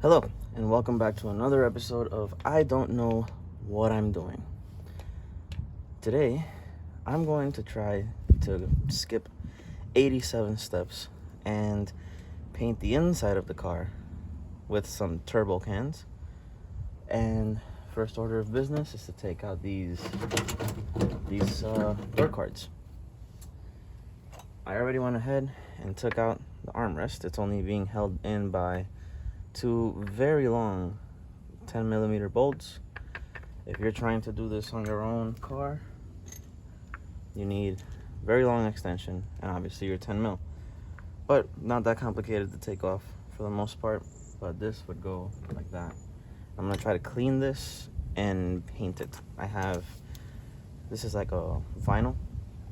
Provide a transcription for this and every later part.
Hello, and welcome back to another episode of I Don't Know What I'm Doing. Today, I'm going to try to skip 87 steps and paint the inside of the car with some turbo cans. And first order of business is to take out these door cards. I already went ahead and took out the armrest. It's only being held in by two very long 10mm bolts. If you're trying to do this on your own car, you need very long extension and obviously your 10mm, but not that complicated to take off for the most part. But this would go like that. I'm gonna try to clean this and paint it. This is like a vinyl,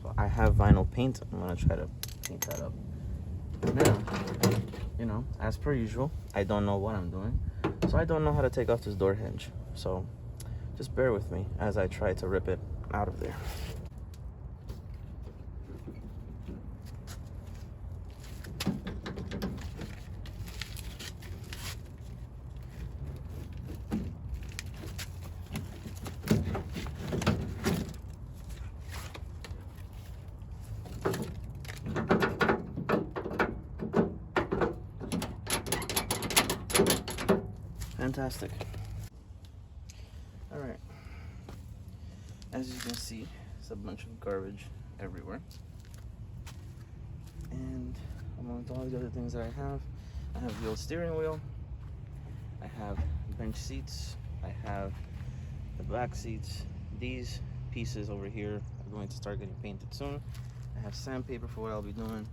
so I have vinyl paint. I'm gonna try to paint that up. Now, as per usual, I don't know what I'm doing, so I don't know how to take off this door hinge. So just bear with me as I try to rip it out of there. Fantastic. All right. As you can see, it's a bunch of garbage everywhere. And amongst all the other things that I have the old steering wheel. I have bench seats. I have the back seats. These pieces over here are going to start getting painted soon. I have sandpaper for what I'll be doing.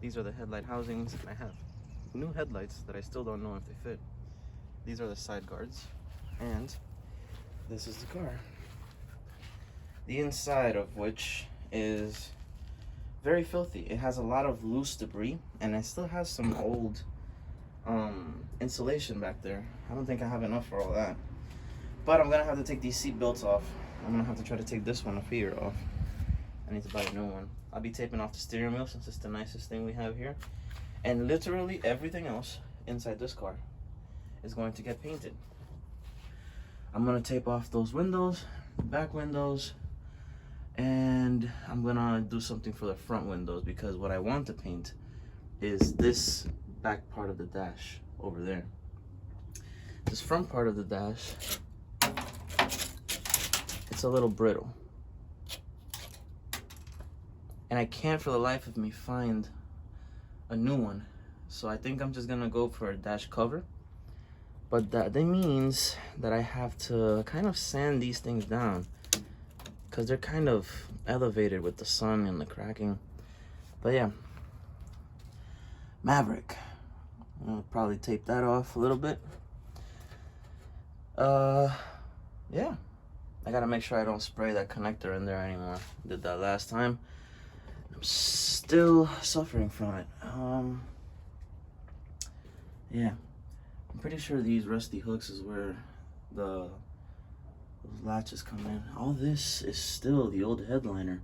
These are the headlight housings. I have new headlights that I still don't know if they fit. These are the side guards, and this is the car. The inside of which is very filthy. It has a lot of loose debris, and it still has some old insulation back there. I don't think I have enough for all that. But I'm gonna have to take these seat belts off. I'm gonna have to try to take this one up here off. I need to buy a new one. I'll be taping off the steering wheel since it's the nicest thing we have here. And literally everything else inside this car is going to get painted. I'm gonna tape off those windows, back windows, and I'm gonna do something for the front windows, because what I want to paint is this back part of the dash over there. This front part of the dash, it's a little brittle, and I can't for the life of me find a new one. So I think I'm just gonna go for a dash cover. But that means that I have to kind of sand these things down, because they're kind of elevated with the sun and the cracking. But yeah, Maverick. I'll probably tape that off a little bit. Yeah. I gotta make sure I don't spray that connector in there anymore. Did that last time. I'm still suffering from it. Yeah. I'm pretty sure these rusty hooks is where those latches come in. All this is still the old headliner.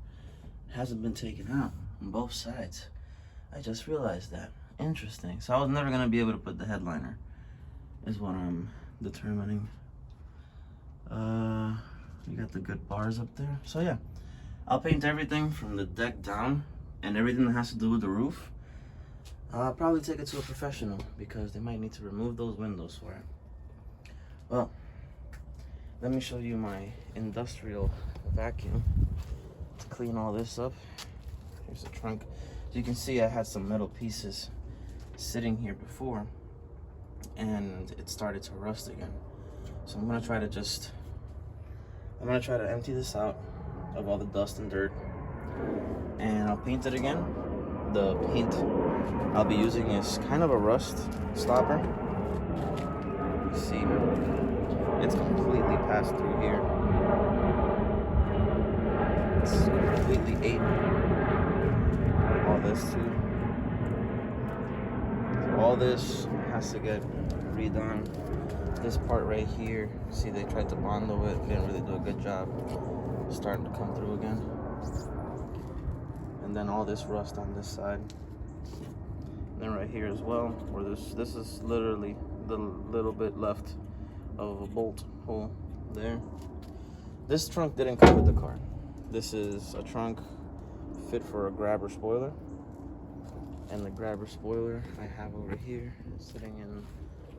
It hasn't been taken out on both sides. I just realized that. Interesting. So I was never gonna be able to put the headliner, is what I'm determining. You got the good bars up there. So yeah, I'll paint everything from the deck down, and everything that has to do with the roof. I'll probably take it to a professional, because they might need to remove those windows for it. Well, let me show you my industrial vacuum to clean all this up. Here's the trunk. As you can see, I had some metal pieces sitting here before, and it started to rust again. So I'm gonna try to empty this out of all the dust and dirt, and I'll paint it again. The paint I'll be using is kind of a rust stopper. You see, it's completely passed through here. It's completely ate all this too. So all this has to get redone. This part right here, see, they tried to bondo it, didn't really do a good job. It's starting to come through again. And then all this rust on this side. And then right here as well, where this is literally the little bit left of a bolt hole there. This trunk didn't come with the car. This is a trunk fit for a grabber spoiler. And the grabber spoiler I have over here, sitting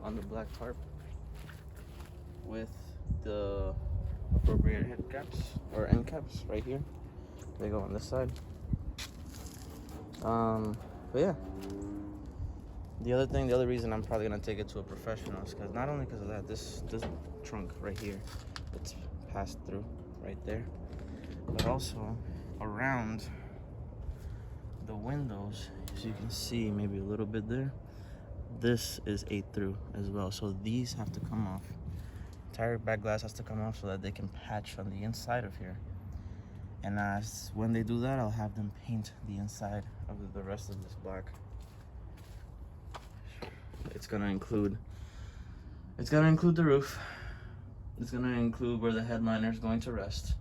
on the black tarp with the appropriate head caps or end caps right here. They go on this side. But yeah. The other reason I'm probably gonna take it to a professional is because not only because of that, this trunk right here, it's passed through right there, but also around the windows, as you can see, maybe a little bit there, this is ate through as well. So these have to come off. Entire back glass has to come off so that they can patch on the inside of here. And when they do that, I'll have them paint the inside of the rest of this black. It's gonna include the roof. It's gonna include where the headliner is going to rest.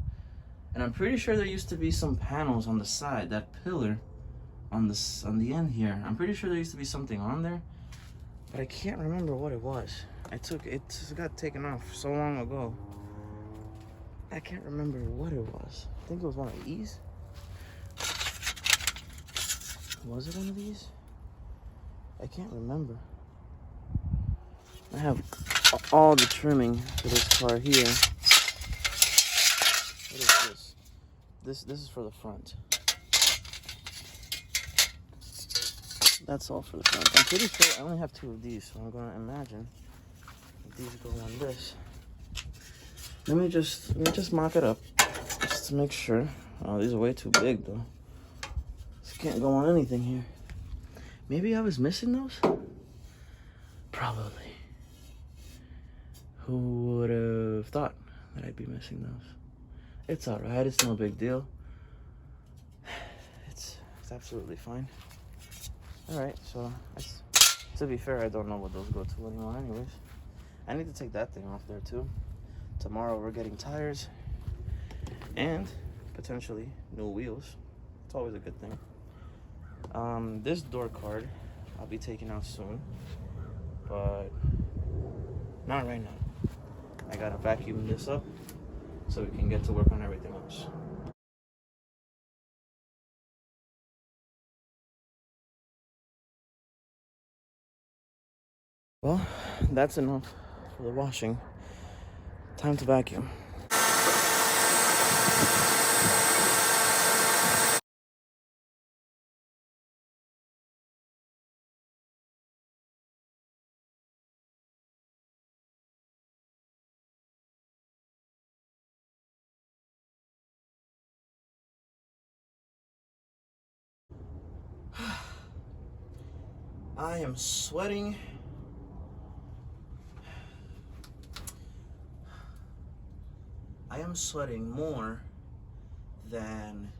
And I'm pretty sure there used to be some panels on the side, that pillar on the end here. I'm pretty sure there used to be something on there, but I can't remember what it was. It got taken off so long ago. I can't remember what it was. I think it was one of these. Was it one of these? I can't remember. I have all the trimming for this car here. What is this? This is for the front. That's all for the front. I'm pretty sure I only have 2 of these, so I'm gonna imagine that these go on this. Let me just mock it up, just to make sure. Oh, these are way too big though. This can't go on anything here. Maybe I was missing those? Probably. Who would have thought that I'd be missing those? It's alright, it's no big deal. It's absolutely fine. Alright, so to be fair, I don't know what those go to anymore anyways. I need to take that thing off there too. Tomorrow we're getting tires and potentially new wheels. It's always a good thing. This door card I'll be taking out soon, but not right now. I gotta vacuum this up so we can get to work on everything else. Well, that's enough for the washing. Time to vacuum. I am sweating. I am sweating more than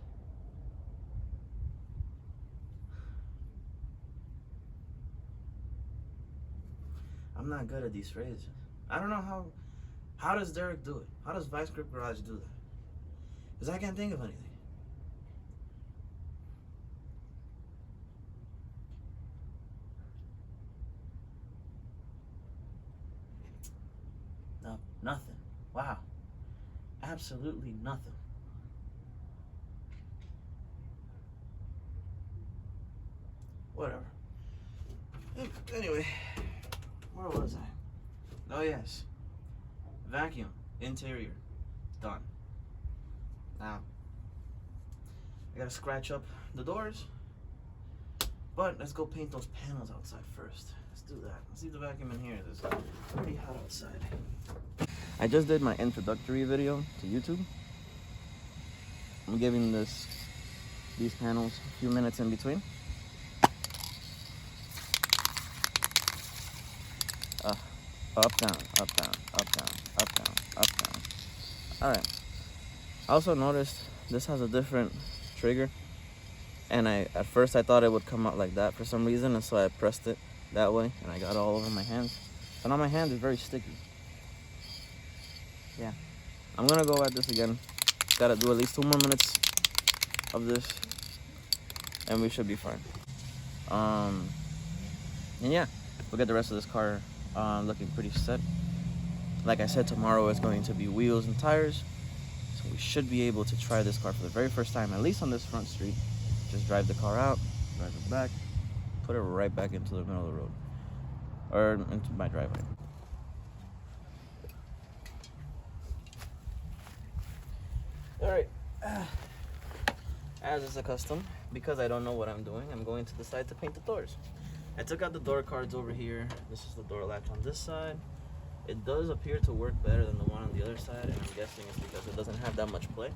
I'm not good at these phrases. I don't know how does Derek do it? How does Vice Grip Garage do that? Because I can't think of anything. No, nothing. Wow. Absolutely nothing. Whatever. Anyway, where was I? Oh yes. Vacuum. Interior. Done. Now, I gotta scratch up the doors. But let's go paint those panels outside first. Let's do that. Let's leave the vacuum in here. It's pretty hot outside. I just did my introductory video to YouTube. I'm giving these panels a few minutes in between. Up, down, up, down, up, down, up, down, up, down. Alright. I also noticed this has a different trigger. And at first I thought it would come out like that for some reason, and so I pressed it that way, and I got it all over my hands. So now my hand is very sticky. Yeah. I'm gonna go at this again. Gotta do at least 2 more minutes of this, and we should be fine. And yeah, we'll get the rest of this car looking pretty set. Like I said, tomorrow is going to be wheels and tires, so we should be able to try this car for the very first time, at least on this front street. Just drive the car out, drive it back, put it right back into the middle of the road, or into my driveway. All right, as is a custom, because I don't know what I'm doing, I'm going to decide to paint the doors. I took out the door cards over here. This is the door latch on this side. It does appear to work better than the one on the other side, and I'm guessing it's because it doesn't have that much play.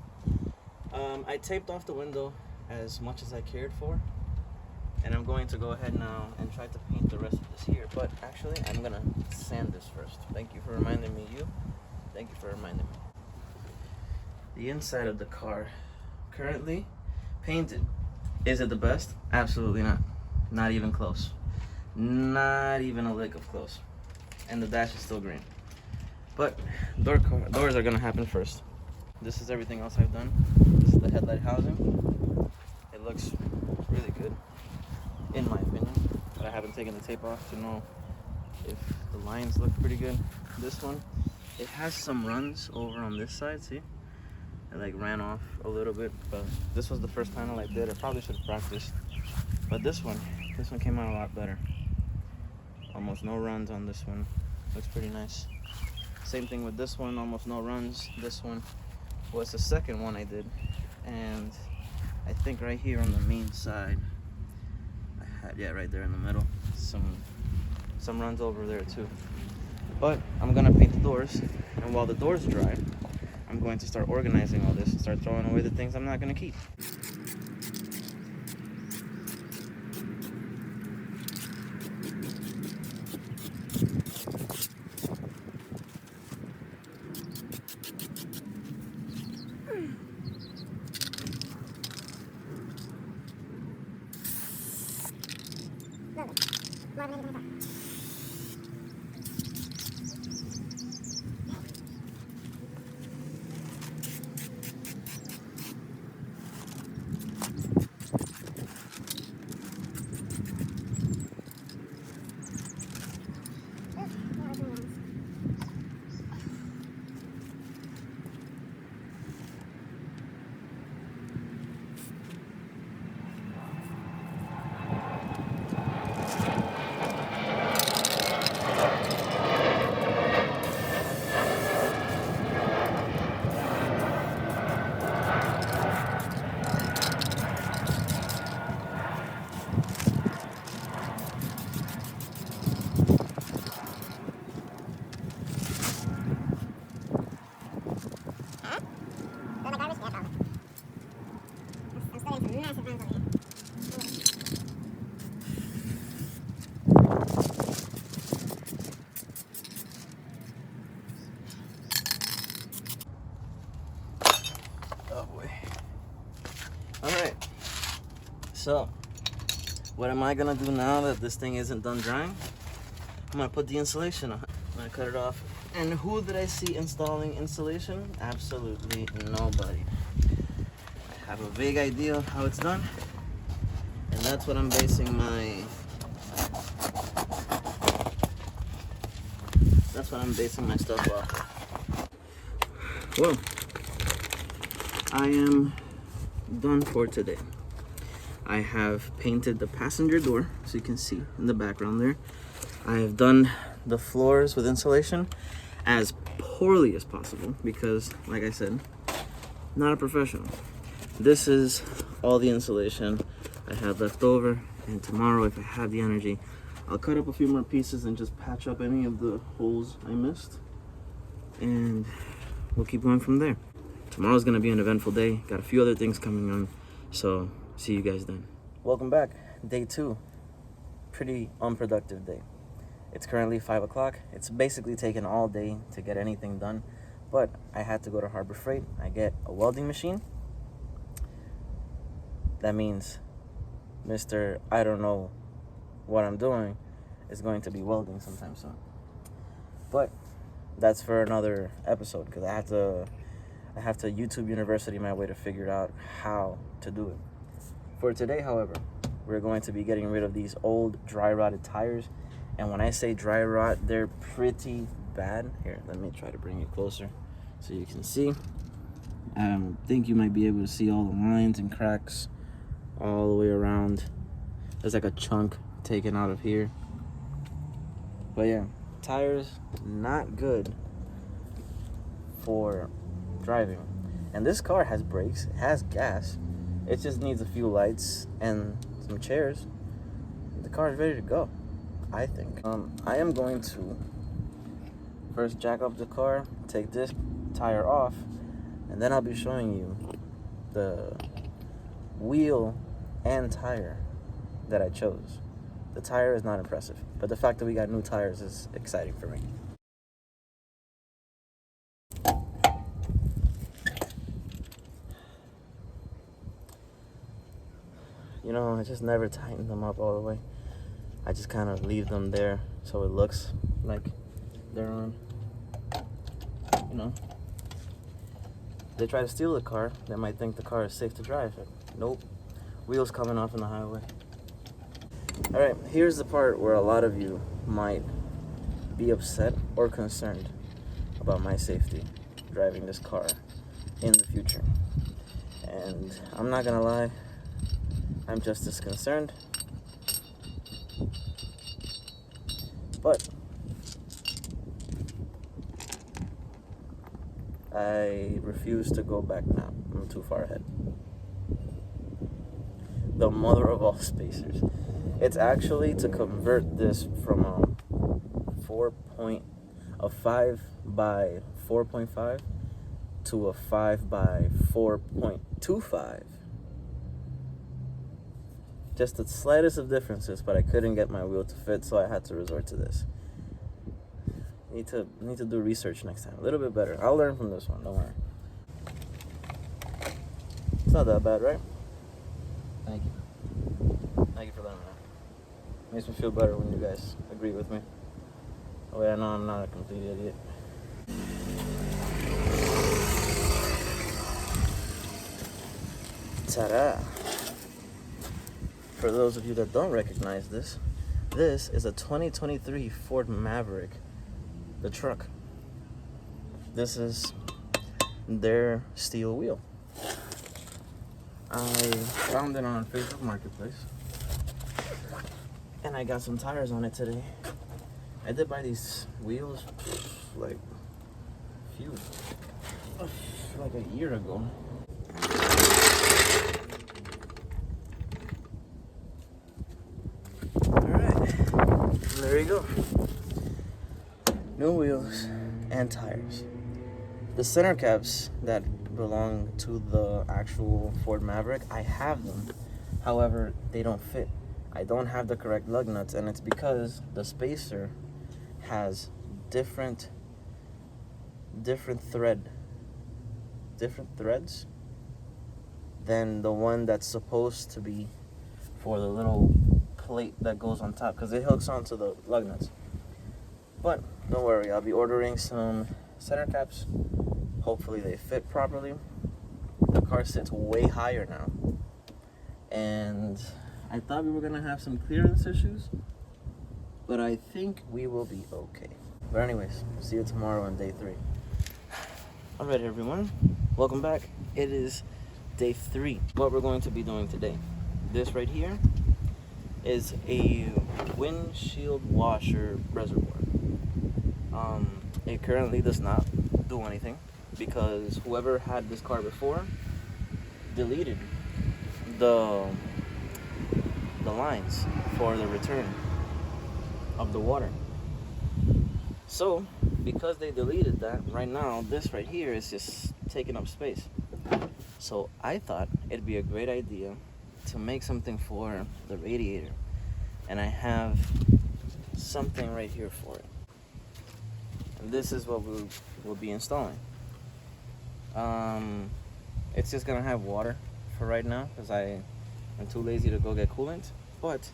I taped off the window as much as I cared for, and I'm going to go ahead now and try to paint the rest of this here. But actually, I'm gonna sand this first. Thank you for reminding me, Thank you for reminding me. The inside of the car, currently painted. Is it the best? Absolutely not. Not even close. Not even a lick of close. And the dash is still green. But doors are gonna happen first. This is everything else I've done. This is the headlight housing. It looks really good, in my opinion. But I haven't taken the tape off to know if the lines look pretty good. This one, it has some runs over on this side, see? It like ran off a little bit, but this was the first panel I did. I probably should have practiced. But this one came out a lot better. Almost no runs on this one. Looks pretty nice. Same thing with this one, almost no runs. This one was the second one I did. And I think right here on the main side, I had, yeah, right there in the middle, some runs over there too. But I'm gonna paint the doors, and while the doors dry, I'm going to start organizing all this and start throwing away the things I'm not gonna keep. Oh boy. Alright. So, what am I gonna do now that this thing isn't done drying? I'm gonna put the insulation on. I'm gonna cut it off. And who did I see installing insulation? Absolutely nobody. I have a vague idea of how it's done, and that's what I'm basing my stuff off of. Well, I am done for today. I have painted the passenger door, so you can see in the background there. I have done the floors with insulation as poorly as possible because, like I said, not a professional. This is all the insulation I have left over, and tomorrow, if I have the energy, I'll cut up a few more pieces and just patch up any of the holes I missed, and we'll keep going from there. Tomorrow's gonna be an eventful day. Got a few other things coming on, so see you guys then. Welcome back. Day 2. Pretty unproductive day. It's currently 5 o'clock. It's basically taken all day to get anything done, but I had to go to Harbor Freight. I get a welding machine. That means Mr. I don't know what I'm doing is going to be welding sometime soon. But that's for another episode, because I have to YouTube University my way to figure out how to do it. For today, however, we're going to be getting rid of these old dry rotted tires And when I say dry rot, they're pretty bad. Here, let me try to bring it closer so you can see. I think you might be able to see all the lines and cracks all the way around. There's like a chunk taken out of here. But yeah, tires not good for driving. And this car has brakes, it has gas. It just needs a few lights and some chairs. The car is ready to go, I think. I am going to first jack up the car, take this tire off, and then I'll be showing you the wheel and tire that I chose. The tire is not impressive, but the fact that we got new tires is exciting for me. You know, I just never tighten them up all the way. I just kind of leave them there so it looks like they're on. You know, they try to steal the car, they might think the car is safe to drive. Nope, wheels coming off on the highway. All right, here's the part where a lot of you might be upset or concerned about my safety driving this car in the future. And I'm not gonna lie, I'm just as concerned. But I refuse to go back now. I'm too far ahead. The mother of all spacers. It's actually to convert this from a 5 by 4.5 to a 5 by 4.25. Just the slightest of differences, but I couldn't get my wheel to fit, so I had to resort to this. Need to do research next time. A little bit better. I'll learn from this one, don't worry. It's not that bad, right? Thank you. Thank you for letting me know. Makes me feel better when you guys agree with me. Oh wait, I know I'm not a complete idiot. Ta-da! For those of you that don't recognize this, this is a 2023 Ford Maverick, the truck. This is their steel wheel. I found it on Facebook Marketplace, and I got some tires on it today. I did buy these wheels like a year ago. There you go. New wheels and tires. The center caps that belong to the actual Ford Maverick, I have them. However, they don't fit. I don't have the correct lug nuts, and it's because the spacer has different threads than the one that's supposed to be for the little plate that goes on top, because it hooks onto the lug nuts. But don't worry, I'll be ordering some center caps. Hopefully they fit properly. The car sits way higher now, and I thought we were gonna have some clearance issues, but I think we will be okay. But anyways, see you tomorrow on day 3. All right, everyone, welcome back. It is day 3. What we're going to be doing today, this right here is a windshield washer reservoir. It currently does not do anything because whoever had this car before deleted the lines for the return of the water. So because they deleted that, right now this right here is just taking up space. So I thought it'd be a great idea to make something for the radiator, and I have something right here for it. And this is what we'll be installing. It's just gonna have water for right now because I'm too lazy to go get coolant, but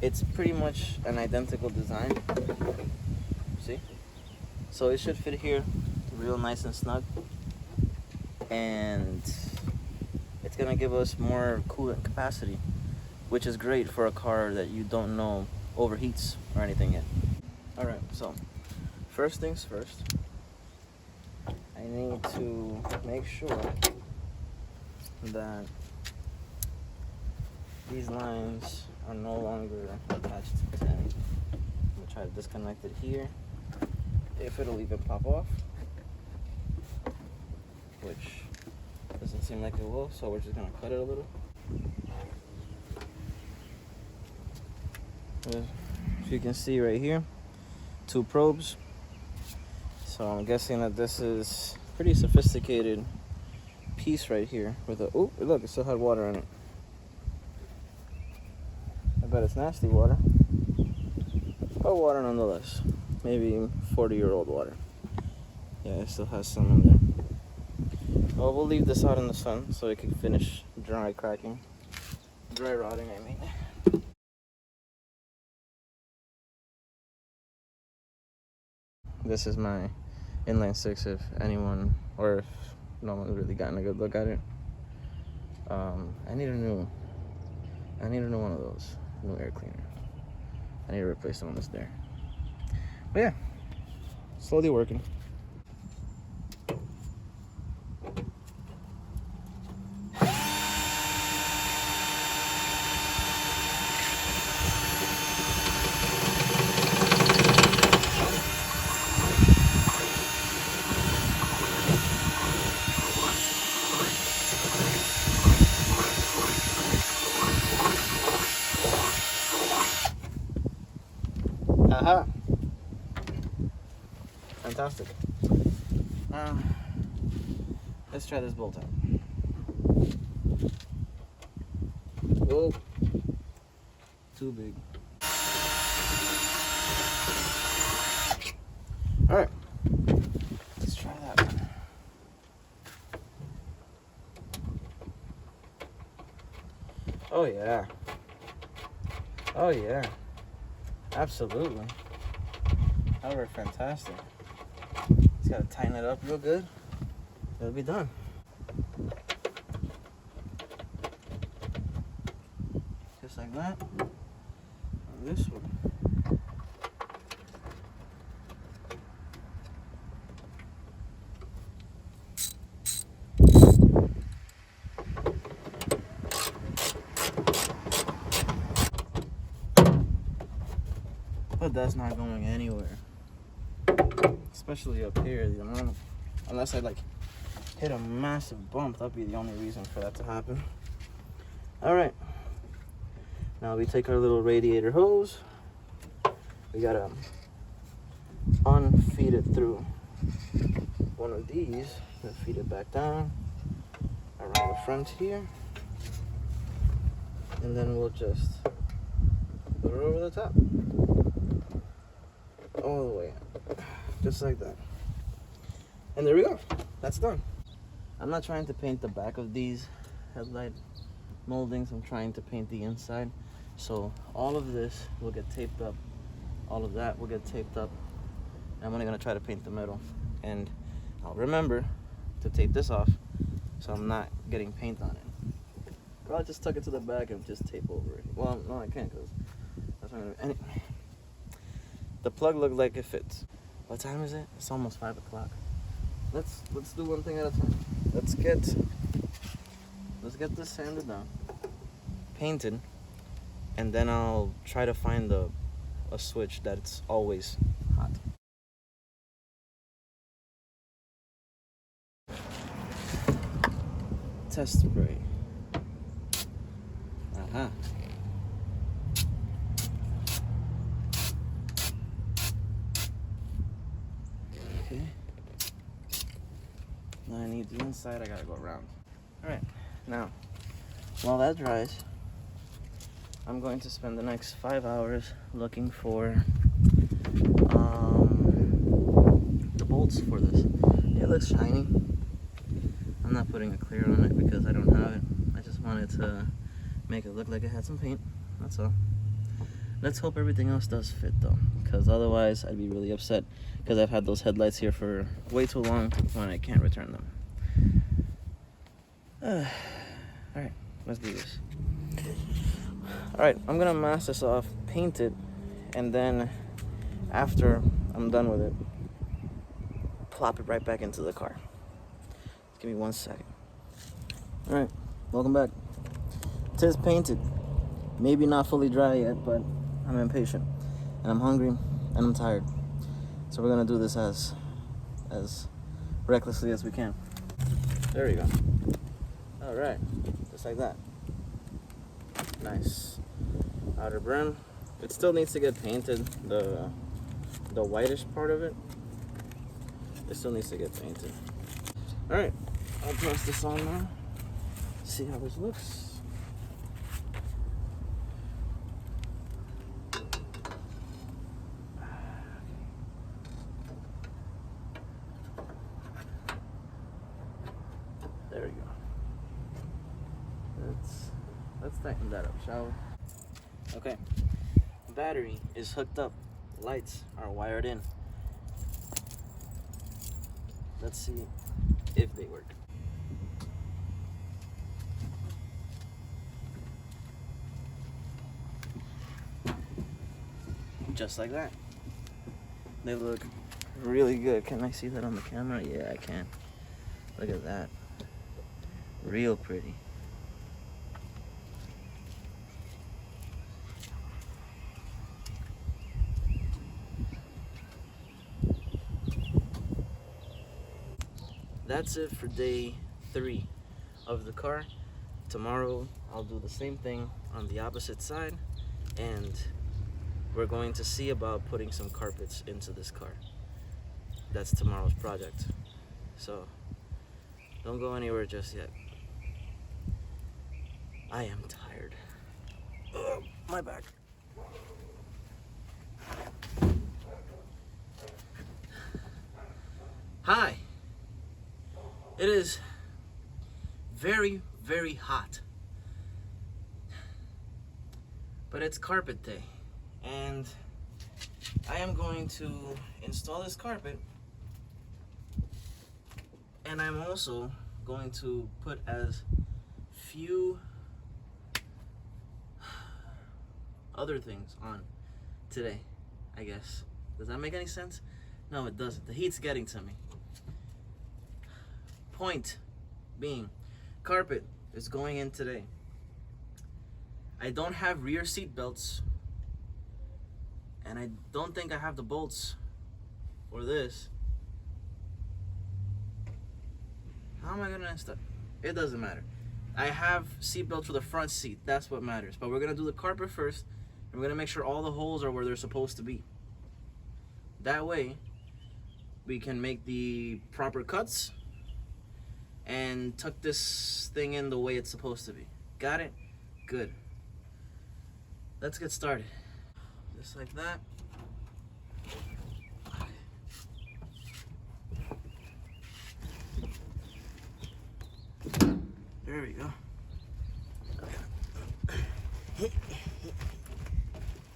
it's pretty much an identical design. See? So it should fit here real nice and snug, and it's gonna give us more coolant capacity, which is great for a car that you don't know overheats or anything yet. All right, so first things first, I need to make sure that these lines are no longer attached to the end. I'm gonna try to disconnect it here, if it'll even pop off, which doesn't seem like it will, so we're just gonna cut it a little. As you can see right here, 2 probes. So I'm guessing that this is pretty sophisticated piece right here with a, oh look, it still had water in it. I bet it's nasty water, but water nonetheless. Maybe 40-year-old water. Yeah, it still has some in there. Well, we'll leave this out in the sun so it can finish dry rotting, I mean. This is my inline 6 if anyone, or if no one's really gotten a good look at it. I need a new one of those, new air cleaner. I need to replace the one that's there. But yeah, slowly working. Aha! Fantastic. Let's try this bolt out. Whoa! Too big. All right, let's try that one. Oh yeah. Oh yeah. Absolutely. That worked fantastic. Just gotta tighten it up real good. It'll be done. Just like that. And this one. But that's not going anywhere. Especially up here, the amount, unless I like hit a massive bump, that'd be the only reason for that to happen. All right, now we take our little radiator hose. We gotta unfeed it through one of these and feed it back down around the front here, and then we'll just put it over the top, all the way up, just like that. And there we go, that's done. I'm not trying to paint the back of these headlight moldings, I'm trying to paint the inside. So all of this will get taped up, all of that will get taped up. I'm only gonna try to paint the middle, and I'll remember to tape this off so I'm not getting paint on it. Or I'll just tuck it to the back and just tape over it. Well, no, I can't, because that's not gonna, anyway. The plug looked like it fits. What time is it? It's almost 5 o'clock. Let's do one thing at a time. Let's get this sanded down, painted, and then I'll try to find a switch that's always hot. Test spray. Aha. Okay. Now I need the inside, I gotta go around. Alright, now, while that dries, I'm going to spend the next 5 hours looking for the bolts for this. It looks shiny. I'm not putting a clear on it because I don't have it. I just wanted to make it look like it had some paint, that's all. Let's hope everything else does fit though, because otherwise I'd be really upset, because I've had those headlights here for way too long when I can't return them. Alright, let's do this. Alright, I'm gonna mask this off, paint it, and then after I'm done with it, plop it right back into the car. Give me 1 second. All right, welcome back. Tis painted, maybe not fully dry yet, but I'm impatient and I'm hungry and I'm tired. So we're gonna do this as recklessly as we can. There we go. All right, just like that. Nice outer brim. It still needs to get painted. The whitish part of it. It still needs to get painted. All right, I'll press this on now. See how this looks. There we go. Let's tighten that up, shall we? Okay. Battery is hooked up. Lights are wired in. Let's see if they work. Just like that. They look really good. Can I see that on the camera? Yeah, I can. Look at that. Real pretty. That's it for day 3 of the car. Tomorrow I'll do the same thing on the opposite side, and we're going to see about putting some carpets into this car. That's tomorrow's project. So don't go anywhere just yet. I am tired. Oh, my back. Hi. It is very, very hot. But it's carpet day. And I am going to install this carpet. And I'm also going to put as few other things on today, I guess. Does that make any sense? No, it doesn't. The heat's getting to me. Point being, carpet is going in today. I don't have rear seat belts, and I don't think I have the bolts for this. How am I gonna install? It doesn't matter. I have seat belts for the front seat. That's what matters. But we're gonna do the carpet first, and we're gonna make sure all the holes are where they're supposed to be. That way, we can make the proper cuts and tuck this thing in the way it's supposed to be. Got it? Good. Let's get started. Just like that. There we go.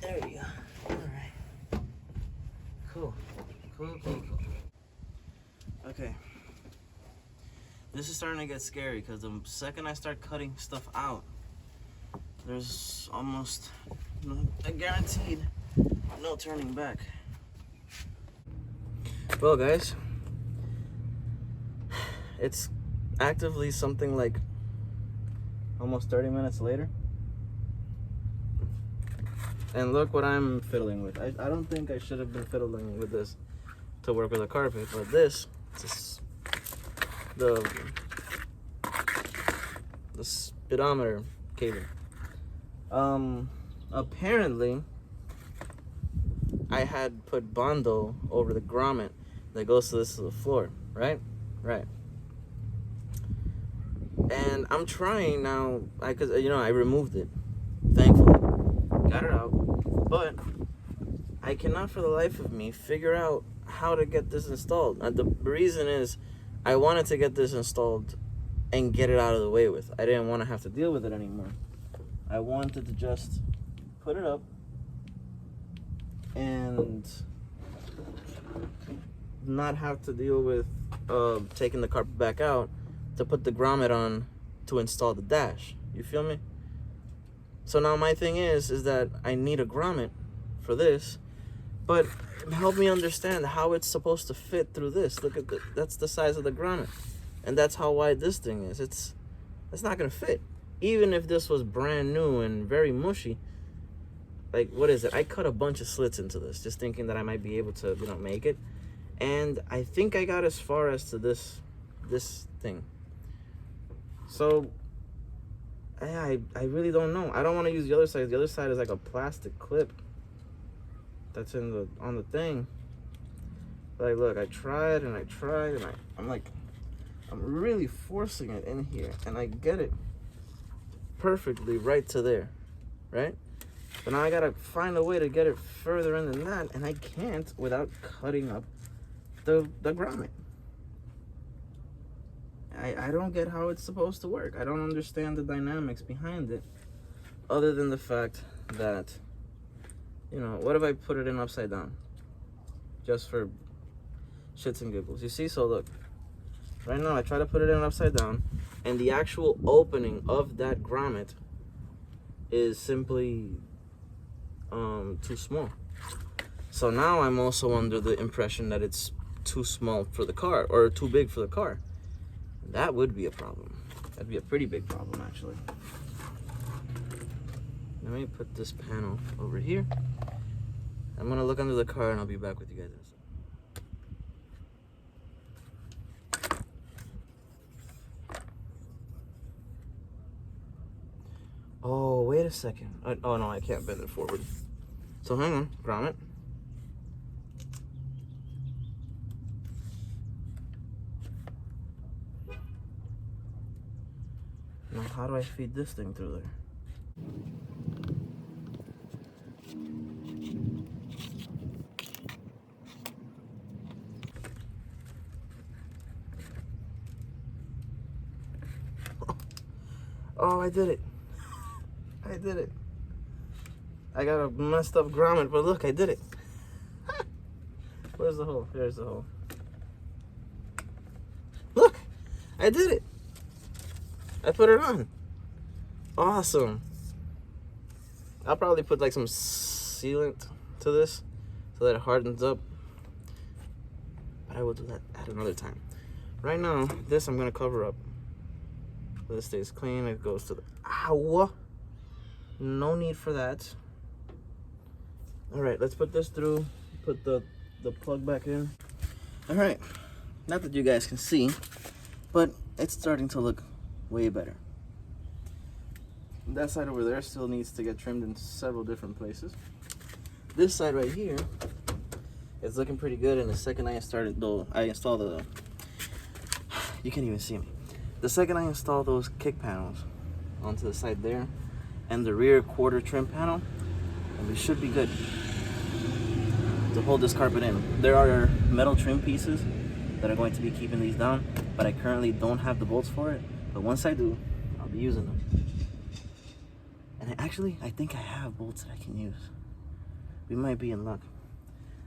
There we go. All right. Cool. Cool. Okay. This is starting to get scary because the second I start cutting stuff out, there's almost a guaranteed no turning back. Well, guys, it's actively something like almost 30 minutes later. And look what I'm fiddling with. I don't think I should have been fiddling with this to work with a carpet, but this is the speedometer cable. Apparently I had put Bondo over the grommet that goes to this to the floor, right? Right. And I'm trying now, cause I removed it, thankfully, got it out, but I cannot for the life of me figure out how to get this installed. The reason is I wanted to get this installed and get it out of the way with. I didn't want to have to deal with it anymore. I wanted to just put it up and not have to deal with taking the carpet back out to put the grommet on to install the dash. You feel me? So now my thing is that I need a grommet for this, but help me understand how it's supposed to fit through this. Look at that's the size of the grommet, and that's how wide this thing is. It's not gonna fit. Even if this was brand new and very mushy, like, what is it? I cut a bunch of slits into this, just thinking that I might be able to, make it. And I think I got as far as to this thing. So, I really don't know. I don't want to use the other side. The other side is like a plastic clip that's on the thing. Like, look, I tried and I'm really forcing it in here, and I get it perfectly right to there, right? But now I gotta find a way to get it further in than that, and I can't without cutting up the grommet. I don't get how it's supposed to work. I don't understand the dynamics behind it, other than the fact that, what if I put it in upside down? Just for shits and giggles. You see, so look, right now I try to put it in upside down, and the actual opening of that grommet is simply too small. So now I'm also under the impression that it's too small for the car, or too big for the car. That would be a problem. That'd be a pretty big problem, actually. Let me put this panel over here. I'm gonna look under the car and I'll be back with you guys in a second. Oh, wait a second. Oh no, I can't bend it forward. So hang on, grommet. Now how do I feed this thing through there? Oh, I did it. I did it. I got a messed up grommet, but look, I did it. Where's the hole? There's the hole. Look, I did it. I put it on. Awesome. I'll probably put like some sealant to this so that it hardens up. But I will do that at another time. Right now, this I'm gonna cover up. So this stays clean. It goes to the, ow! No need for that. All right, let's put this through. Put the plug back in. All right, not that you guys can see, but it's starting to look way better. That side over there still needs to get trimmed in several different places. This side right here is looking pretty good, and the second I installed the, you can't even see me. The second I install those kick panels onto the side there and the rear quarter trim panel, and we should be good to hold this carpet in. There are metal trim pieces that are going to be keeping these down, but I currently don't have the bolts for it. But once I do, I'll be using them. And I think I have bolts that I can use. We might be in luck.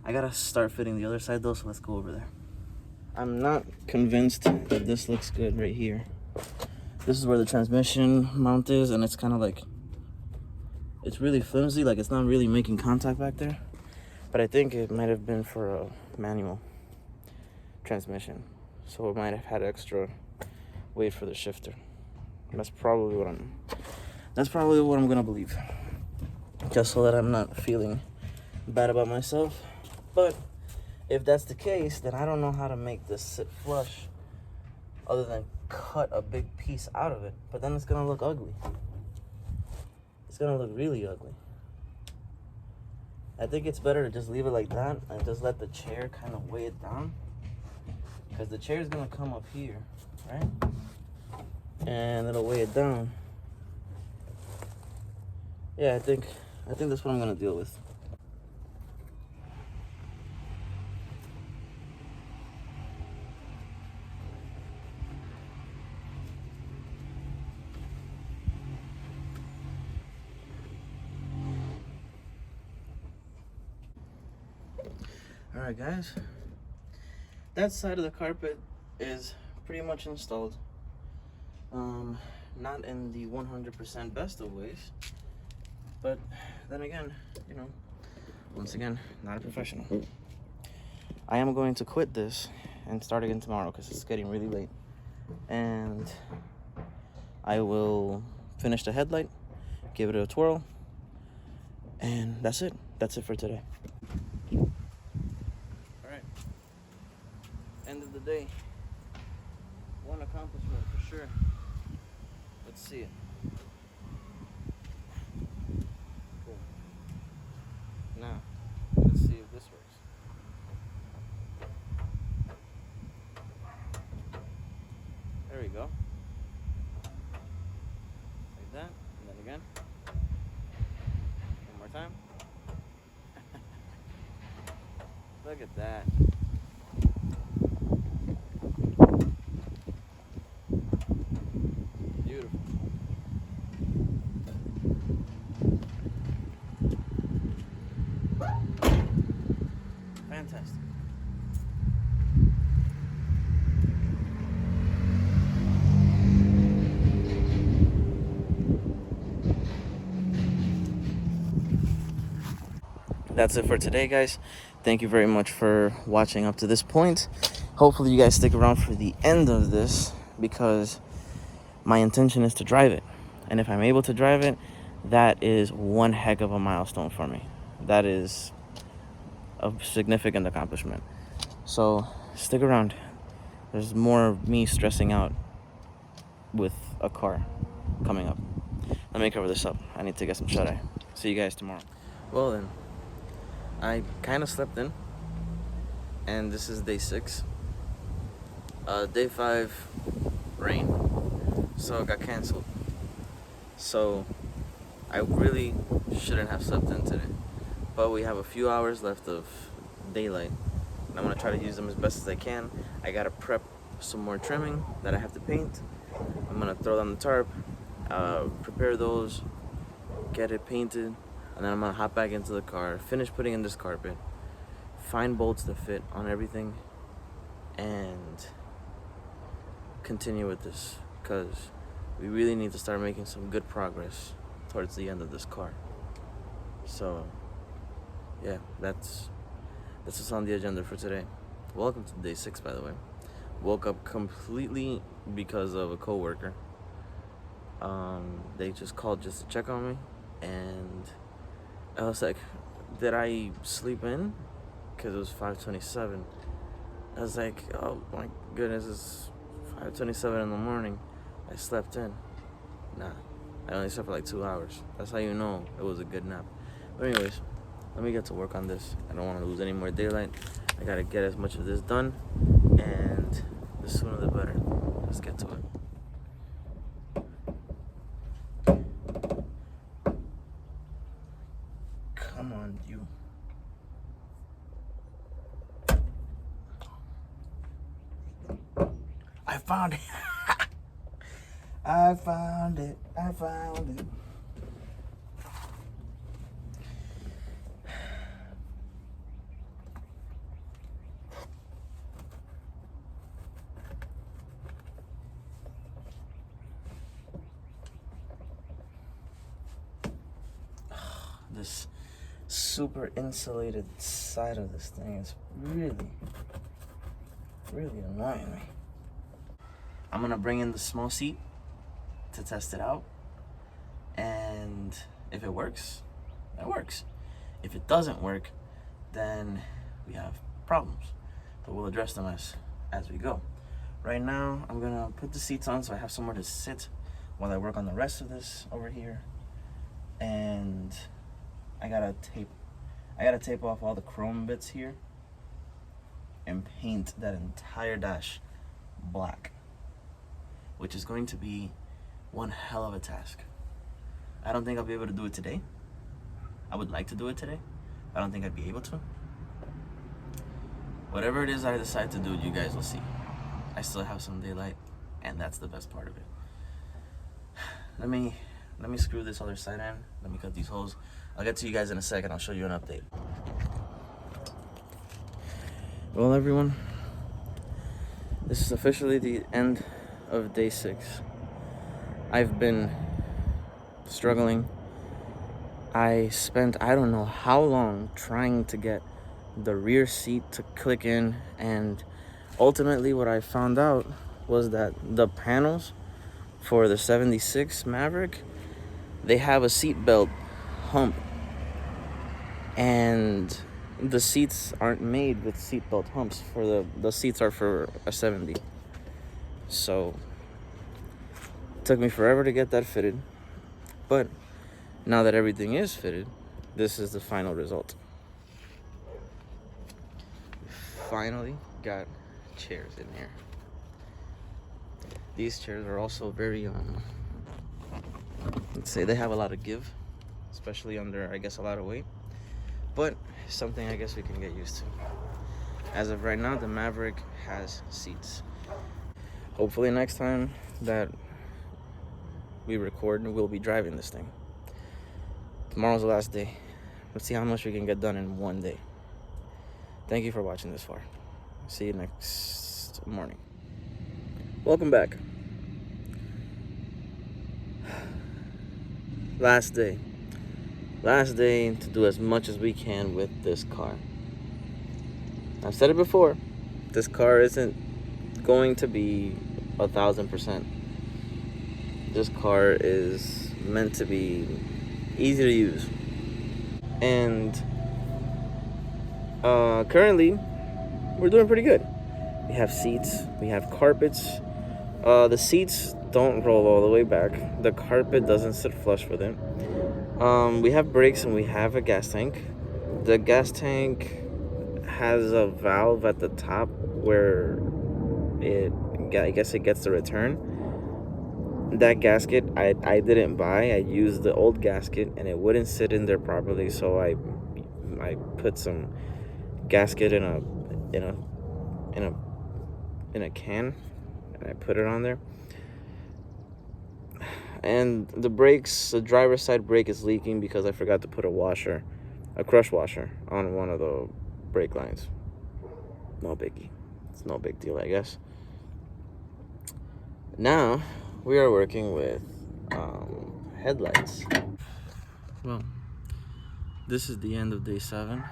I gotta start fitting the other side though, so let's go over there. I'm not convinced that this looks good right here. This is where the transmission mount is, and it's kind of like, it's really flimsy, like it's not really making contact back there. But I think it might have been for a manual transmission, so it might have had extra weight for the shifter. That's probably what I'm gonna believe, just so that I'm not feeling bad about myself. But if that's the case, then I don't know how to make this sit flush other than cut a big piece out of it. But then it's gonna look ugly. It's gonna look really ugly. I think it's better to just leave it like that and just let the chair kind of weigh it down, because the chair is gonna come up here, right? And it'll weigh it down. Yeah, I think that's what I'm gonna deal with. All right, guys, that side of the carpet is pretty much installed. Not in the 100% best of ways, but then again, Once again, not a professional. I am going to quit this and start again tomorrow because it's getting really late. And I will finish the headlight, give it a twirl, and that's it. That's it for today. All right. End of the day. One accomplishment for sure. Let's see it. Cool. Now, let's see if this works. There we go. Like that, and then again. One more time. Look at that. Beautiful. Fantastic. That's it for today, guys. Thank you very much for watching up to this point. Hopefully you guys stick around for the end of this, because my intention is to drive it. And if I'm able to drive it, that is one heck of a milestone for me. That is a significant accomplishment. So stick around. There's more of me stressing out with a car coming up. Let me cover this up. I need to get some shut-eye. See you guys tomorrow. Well then, I kind of slept in, and this is day 6. Day 5, rain, so it got canceled. So I really shouldn't have slept in today, but we have a few hours left of daylight, and I'm gonna try to use them as best as I can. I gotta prep some more trimming that I have to paint. I'm gonna throw down the tarp, prepare those, get it painted, and then I'm gonna hop back into the car, finish putting in this carpet, find bolts to fit on everything, and continue with this, because we really need to start making some good progress towards the end of this car. So yeah, that's what's on the agenda for today. Welcome to day 6, by the way. Woke up completely because of a coworker. They just called just to check on me, and I was like, did I sleep in? Because it was 5:27. I was like, oh my goodness, it's 5:27 in the morning. I slept in. Nah, I only slept for like 2 hours. That's how you know it was a good nap. But anyways, let me get to work on this. I don't want to lose any more daylight. I gotta get as much of this done, and the sooner the better. Let's get to it. Come on, you. I found it. I found it. I found it. This super insulated side of this thing is really annoying me. I'm gonna bring in the small seat to test it out, and if it works, it works. If it doesn't work, then we have problems, but we'll address them as we go. Right now, I'm gonna put the seats on so I have somewhere to sit while I work on the rest of this over here, and I gotta tape off all the chrome bits here and paint that entire dash black, which is going to be one hell of a task. I don't think I'll be able to do it today. I would like to do it today. I don't think I'd be able to. Whatever it is I decide to do, you guys will see. I still have some daylight, and that's the best part of it. Let me screw this other side in. Let me cut these holes. I'll get to you guys in a second. I'll show you an update. Well, everyone, this is officially the end of day 6. I've been struggling I spent I don't know how long trying to get the rear seat to click in, and ultimately what I found out was that the panels for the 76 Maverick, they have a seat belt hump, and the seats aren't made with seat belt humps. For the seats are for a 70. So it took me forever to get that fitted, but now that everything is fitted, this is the final result. Finally got chairs in here. These chairs are also very let's say they have a lot of give, especially under, I guess, a lot of weight, but something I guess we can get used to. As of right now, the Maverick has seats. Hopefully next time that we record, we'll be driving this thing. Tomorrow's the last day. Let's see how much we can get done in one day. Thank you for watching this far. See you next morning. Welcome back. Last day. Last day to do as much as we can with this car. I've said it before. This car isn't going to be 1,000%. This car is meant to be easy to use. And currently, we're doing pretty good. We have seats, we have carpets. The seats don't roll all the way back. The carpet doesn't sit flush with it. We have brakes and we have a gas tank. The gas tank has a valve at the top where I guess it gets the return. That gasket I didn't buy. I used the old gasket and it wouldn't sit in there properly, so I put some gasket in a can and I put it on there. And the brakes, the driver's side brake is leaking because I forgot to put a crush washer on one of the brake lines. No biggie. It's no big deal, I guess. Now we are working with headlights. Well, this is the end of day 7.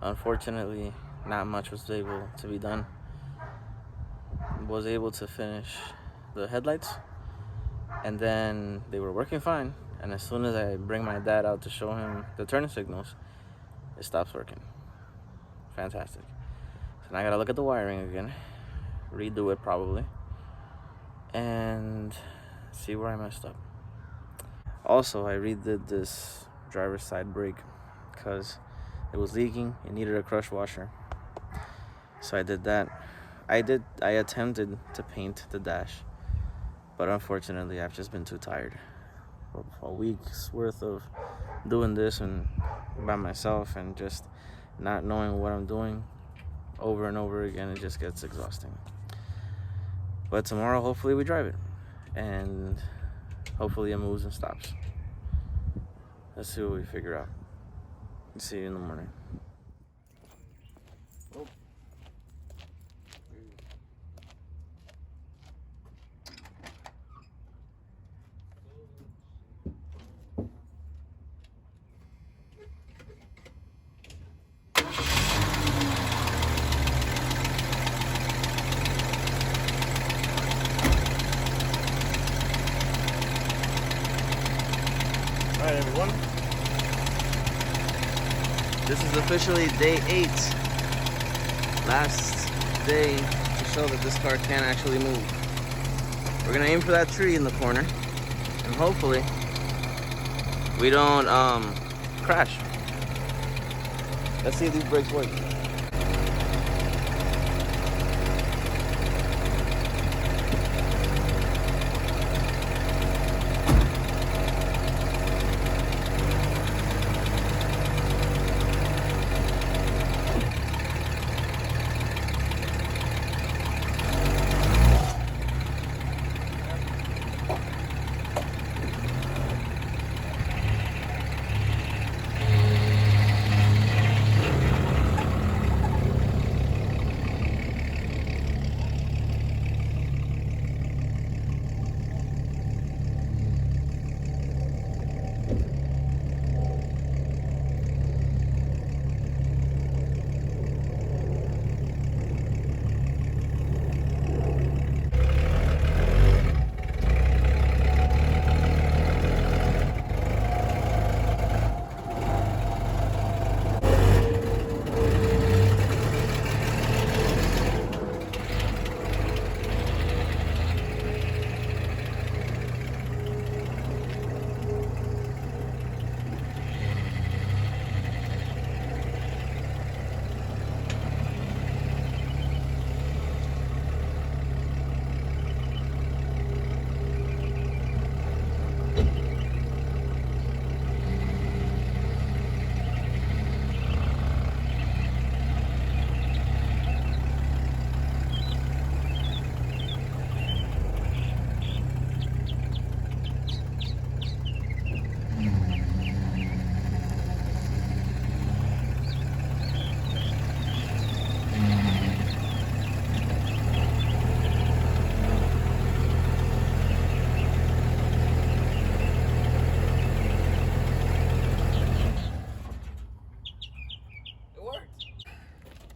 Unfortunately, not much was able to be done. Was able to finish the headlights, and then they were working fine, and as soon as I bring my dad out to show him the turn signals, it stops working. Fantastic. So now I gotta look at the wiring again, redo it probably, and see where I messed up. Also, I redid this driver's side brake because it was leaking. It needed a crush washer, so I did that. I attempted to paint the dash, but unfortunately I've just been too tired. A week's worth of doing this and by myself and just not knowing what I'm doing over and over again, it just gets exhausting. But tomorrow, hopefully we drive it, and hopefully it moves and stops. Let's see what we figure out. See you in the morning. All right, everyone. This is officially day 8. Last day to show that this car can actually move. We're gonna aim for that tree in the corner, and hopefully we don't crash. Let's see if these brakes work.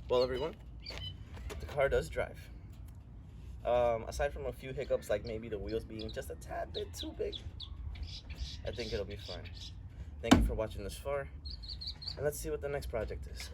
Well, everyone, the car does drive. Aside from a few hiccups, like maybe the wheels being just a tad bit too big, I think it'll be fine. Thank you for watching this far, and let's see what the next project is.